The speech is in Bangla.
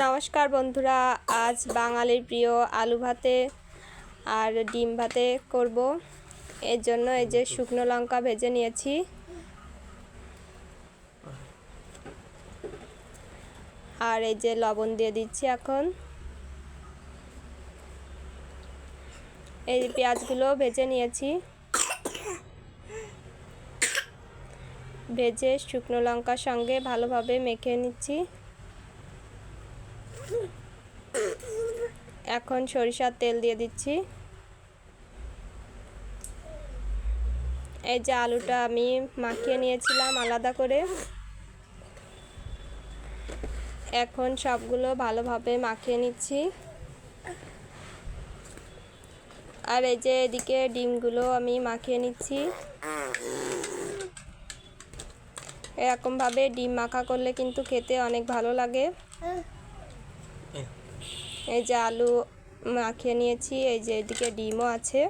নমস্কার বন্ধুরা, আজ বাঙালির প্রিয় আলু ভাতে আর ডিম ভাতে করব। এর জন্য এই যে শুকনো লঙ্কা ভেজে নিয়েছি, আর এই যে লবণ দিয়ে দিচ্ছি। এখন এই পেঁয়াজগুলো ভেজে নিয়েছি, ভেজে শুকনো লঙ্কার সঙ্গে ভালোভাবে মেখে নিচ্ছি। এখন সরিষার তেল দিয়ে দিচ্ছি। এই যে আলুটা আমি মাখিয়ে নিয়েছিলাম আলাদা করে, এখন সবগুলো ভালোভাবে মাখিয়ে নিচ্ছি। আর এই যে এদিকে ডিমগুলো আমি মাখিয়ে নিচ্ছি। এরকমভাবে ডিম মাখা করলে কিন্তু খেতে অনেক ভালো লাগে। এই যে আলু মাখিয়ে নিয়েছি, এই যে এদিকে ডিমও আছে।